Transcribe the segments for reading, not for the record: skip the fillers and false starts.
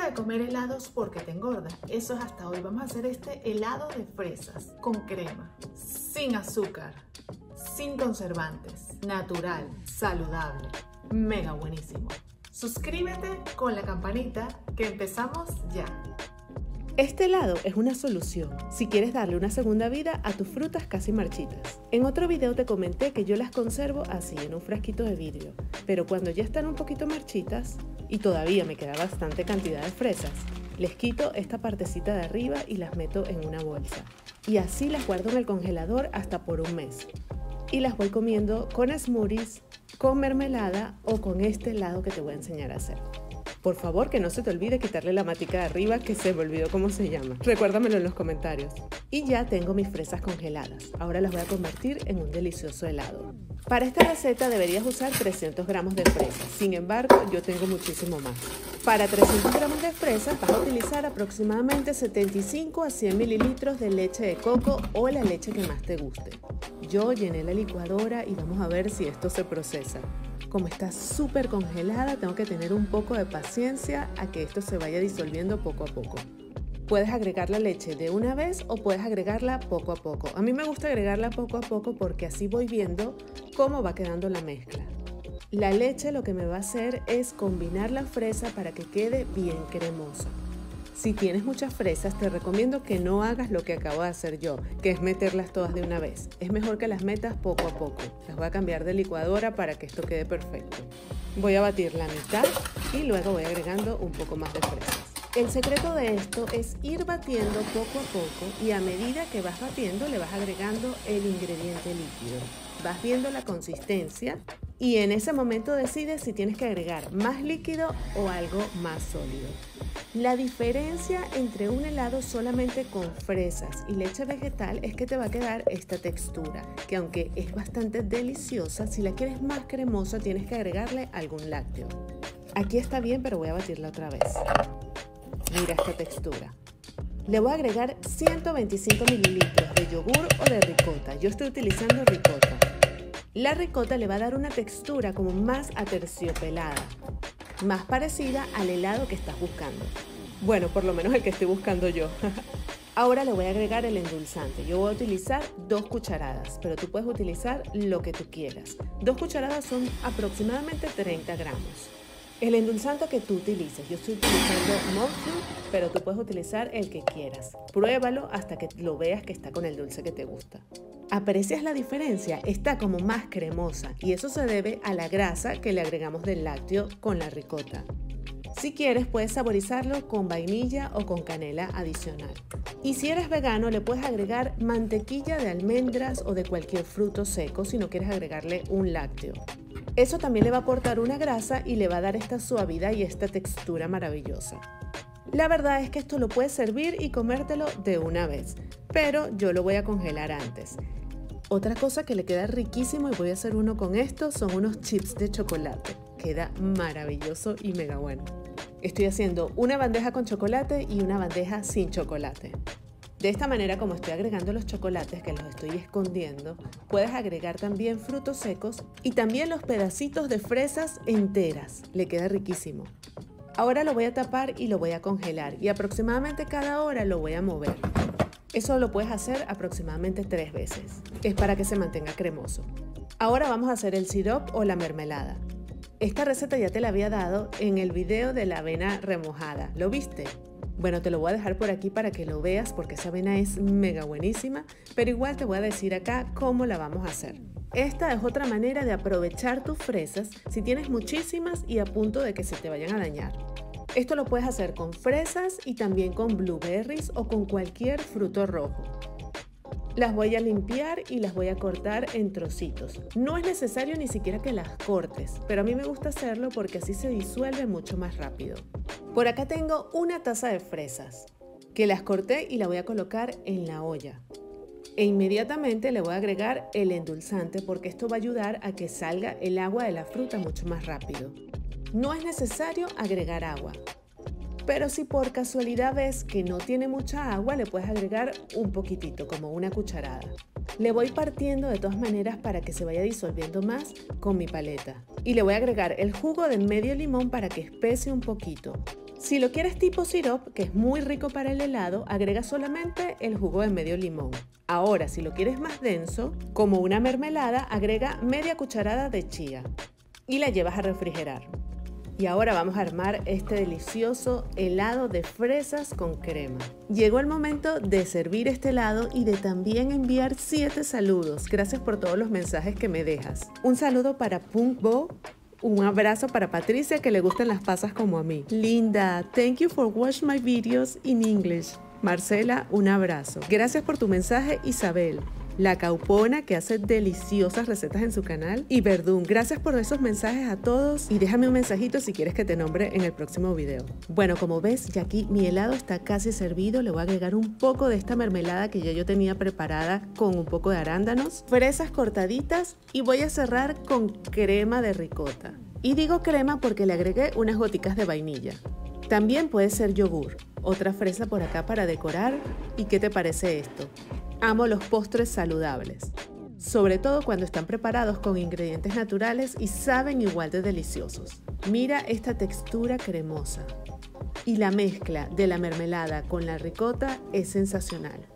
de comer helados porque te engorda. Eso es hasta hoy. Vamos a hacer este helado de fresas con crema, sin azúcar, sin conservantes, natural, saludable, mega buenísimo. Suscríbete con la campanita que empezamos ya. Este helado es una solución si quieres darle una segunda vida a tus frutas casi marchitas. En otro video te comenté que yo las conservo así en un frasquito de vidrio, pero cuando ya están un poquito marchitas y todavía me queda bastante cantidad de fresas, les quito esta partecita de arriba y las meto en una bolsa. Y así las guardo en el congelador hasta por un mes. Y las voy comiendo con smoothies, con mermelada o con este helado que te voy a enseñar a hacer. Por favor, que no se te olvide quitarle la matica de arriba, que se me olvidó cómo se llama. Recuérdamelo en los comentarios. Y ya tengo mis fresas congeladas. Ahora las voy a convertir en un delicioso helado. Para esta receta deberías usar 300 gramos de fresas. Sin embargo, yo tengo muchísimo más. Para 300 gramos de fresas vas a utilizar aproximadamente 75 a 100 mililitros de leche de coco o la leche que más te guste. Yo llené la licuadora y vamos a ver si esto se procesa. Como está súper congelada, tengo que tener un poco de paciencia a que esto se vaya disolviendo poco a poco. Puedes agregar la leche de una vez o puedes agregarla poco a poco. A mí me gusta agregarla poco a poco porque así voy viendo cómo va quedando la mezcla. La leche lo que me va a hacer es combinar la fresa para que quede bien cremosa. Si tienes muchas fresas, te recomiendo que no hagas lo que acabo de hacer yo, que es meterlas todas de una vez. Es mejor que las metas poco a poco. Las voy a cambiar de licuadora para que esto quede perfecto. Voy a batir la mitad y luego voy agregando un poco más de fresas. El secreto de esto es ir batiendo poco a poco y a medida que vas batiendo le vas agregando el ingrediente líquido. Vas viendo la consistencia y en ese momento decides si tienes que agregar más líquido o algo más sólido. La diferencia entre un helado solamente con fresas y leche vegetal es que te va a quedar esta textura, que aunque es bastante deliciosa, si la quieres más cremosa tienes que agregarle algún lácteo. Aquí está bien, pero voy a batirla otra vez. Mira esta textura. Le voy a agregar 125 mililitros de yogur o de ricota. Yo estoy utilizando ricota. La ricota le va a dar una textura como más aterciopelada, más parecida al helado que estás buscando. Bueno, por lo menos el que estoy buscando yo. Ahora le voy a agregar el endulzante. Yo voy a utilizar 2 cucharadas, pero tú puedes utilizar lo que tú quieras. 2 cucharadas son aproximadamente 30 gramos. El endulzante que tú utilices, yo estoy utilizando monk fruit, pero tú puedes utilizar el que quieras. Pruébalo hasta que lo veas que está con el dulce que te gusta. ¿Aprecias la diferencia? Está como más cremosa y eso se debe a la grasa que le agregamos del lácteo con la ricota. Si quieres puedes saborizarlo con vainilla o con canela adicional. Y si eres vegano le puedes agregar mantequilla de almendras o de cualquier fruto seco si no quieres agregarle un lácteo. Eso también le va a aportar una grasa y le va a dar esta suavidad y esta textura maravillosa. La verdad es que esto lo puedes servir y comértelo de una vez, pero yo lo voy a congelar antes. Otra cosa que le queda riquísimo, y voy a hacer uno con esto, son unos chips de chocolate. Queda maravilloso y mega bueno. Estoy haciendo una bandeja con chocolate y una bandeja sin chocolate. De esta manera, como estoy agregando los chocolates que los estoy escondiendo, puedes agregar también frutos secos y también los pedacitos de fresas enteras. Le queda riquísimo. Ahora lo voy a tapar y lo voy a congelar y aproximadamente cada hora lo voy a mover. Eso lo puedes hacer aproximadamente 3 veces. Es para que se mantenga cremoso. Ahora vamos a hacer el sirope o la mermelada. Esta receta ya te la había dado en el video de la avena remojada. ¿Lo viste? Bueno, te lo voy a dejar por aquí para que lo veas porque esa avena es mega buenísima, pero igual te voy a decir acá cómo la vamos a hacer. Esta es otra manera de aprovechar tus fresas si tienes muchísimas y a punto de que se te vayan a dañar. Esto lo puedes hacer con fresas y también con blueberries o con cualquier fruto rojo. Las voy a limpiar y las voy a cortar en trocitos. No es necesario ni siquiera que las cortes, pero a mí me gusta hacerlo porque así se disuelve mucho más rápido. Por acá tengo una taza de fresas que las corté y la voy a colocar en la olla. E inmediatamente le voy a agregar el endulzante porque esto va a ayudar a que salga el agua de la fruta mucho más rápido. No es necesario agregar agua. Pero si por casualidad ves que no tiene mucha agua, le puedes agregar un poquitito, como una cucharada. Le voy partiendo de todas maneras para que se vaya disolviendo más con mi paleta. Y le voy a agregar el jugo de medio limón para que espese un poquito. Si lo quieres tipo sirop, que es muy rico para el helado, agrega solamente el jugo de medio limón. Ahora, si lo quieres más denso, como una mermelada, agrega media cucharada de chía y la llevas a refrigerar. Y ahora vamos a armar este delicioso helado de fresas con crema. Llegó el momento de servir este helado y de también enviar 7 saludos. Gracias por todos los mensajes que me dejas. Un saludo para Punk Bo. Un abrazo para Patricia, que le gustan las pasas como a mí. Linda, thank you for watching my videos in English. Marcela, un abrazo. Gracias por tu mensaje, Isabel. La Caupona, que hace deliciosas recetas en su canal. Y Verdún, gracias por esos mensajes a todos. Y déjame un mensajito si quieres que te nombre en el próximo video. Bueno, como ves, ya aquí mi helado está casi servido. Le voy a agregar un poco de esta mermelada que ya yo tenía preparada con un poco de arándanos, fresas cortaditas y voy a cerrar con crema de ricota. Y digo crema porque le agregué unas goticas de vainilla. También puede ser yogur. Otra fresa por acá para decorar. ¿Y qué te parece esto? Amo los postres saludables, sobre todo cuando están preparados con ingredientes naturales y saben igual de deliciosos. Mira esta textura cremosa y la mezcla de la mermelada con la ricota es sensacional.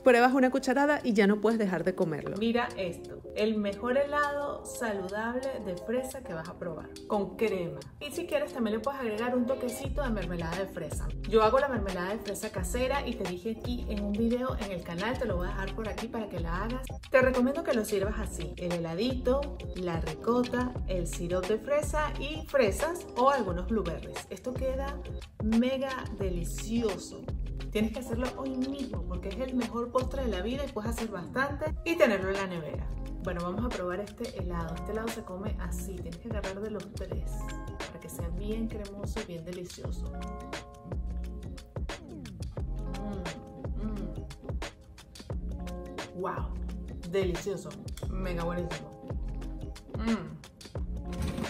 Pruebas una cucharada y ya no puedes dejar de comerlo. Mira esto, el mejor helado saludable de fresa que vas a probar, con crema. Y si quieres también le puedes agregar un toquecito de mermelada de fresa. Yo hago la mermelada de fresa casera y te dije aquí en un video en el canal, te lo voy a dejar por aquí para que la hagas. Te recomiendo que lo sirvas así, el heladito, la ricota, el sirope de fresa y fresas o algunos blueberries. Esto queda mega delicioso. Tienes que hacerlo hoy mismo porque es el mejor postre de la vida y puedes hacer bastante y tenerlo en la nevera. Bueno, vamos a probar este helado. Este helado se come así, tienes que agarrar de los 3 para que sea bien cremoso y bien delicioso. ¡Wow! Delicioso, mega buenísimo.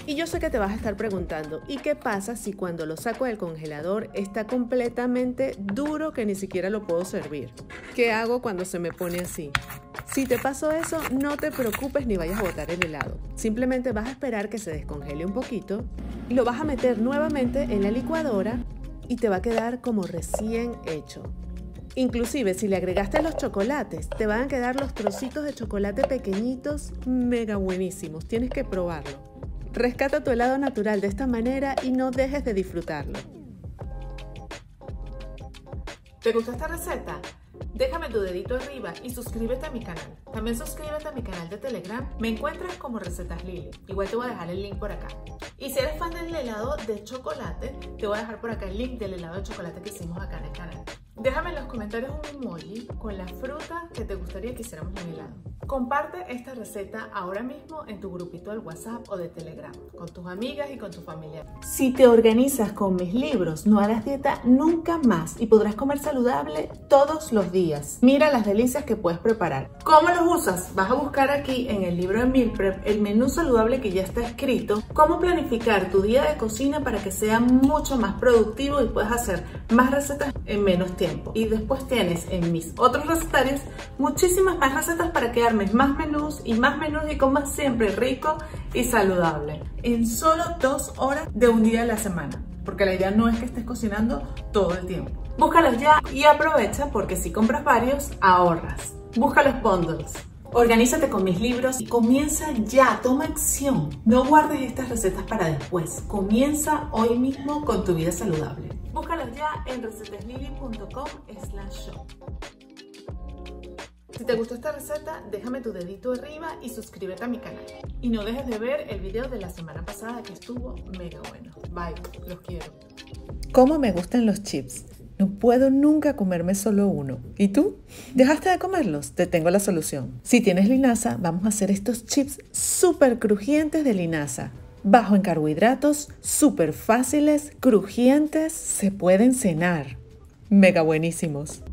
Y yo sé que te vas a estar preguntando, ¿y qué pasa si cuando lo saco del congelador está completamente duro que ni siquiera lo puedo servir? ¿Qué hago cuando se me pone así? Si te pasó eso, no te preocupes ni vayas a botar el helado. Simplemente vas a esperar que se descongele un poquito, lo vas a meter nuevamente en la licuadora y te va a quedar como recién hecho. Inclusive si le agregaste los chocolates, te van a quedar los trocitos de chocolate pequeñitos mega buenísimos. Tienes que probarlo. Rescata tu helado natural de esta manera y no dejes de disfrutarlo. ¿Te gustó esta receta? Déjame tu dedito arriba y suscríbete a mi canal. También suscríbete a mi canal de Telegram. Me encuentras como Recetas Lili. Igual te voy a dejar el link por acá. Y si eres fan del helado de chocolate, te voy a dejar por acá el link del helado de chocolate que hicimos acá en el canal. Déjame en los comentarios un emoji con la fruta que te gustaría que hiciéramos en helado. Comparte esta receta ahora mismo en tu grupito del WhatsApp o de Telegram, con tus amigas y con tu familia. Si te organizas con mis libros, no harás dieta nunca más y podrás comer saludable todos los días. Mira las delicias que puedes preparar. ¿Cómo los usas? Vas a buscar aquí en el libro de Meal Prep el menú saludable que ya está escrito, cómo planificar tu día de cocina para que sea mucho más productivo y puedas hacer más recetas en menos tiempo. Y después tienes en mis otros recetarios muchísimas más recetas para que armes más menús y comas siempre rico y saludable en solo 2 horas de un día a la semana, porque la idea no es que estés cocinando todo el tiempo. Búscalos ya y aprovecha porque si compras varios ahorras. Busca los bundles. Organízate con mis libros y comienza ya, toma acción. No guardes estas recetas para después. Comienza hoy mismo con tu vida saludable. Búscalos ya en recetaslili.com/shop. Si te gustó esta receta, déjame tu dedito arriba y suscríbete a mi canal. Y no dejes de ver el video de la semana pasada que estuvo mega bueno. Bye, los quiero. ¿Cómo me gustan los chips? No puedo nunca comerme solo uno. ¿Y tú? ¿Dejaste de comerlos? Te tengo la solución. Si tienes linaza, vamos a hacer estos chips súper crujientes de linaza. Bajo en carbohidratos, súper fáciles, crujientes, se pueden cenar. Mega buenísimos.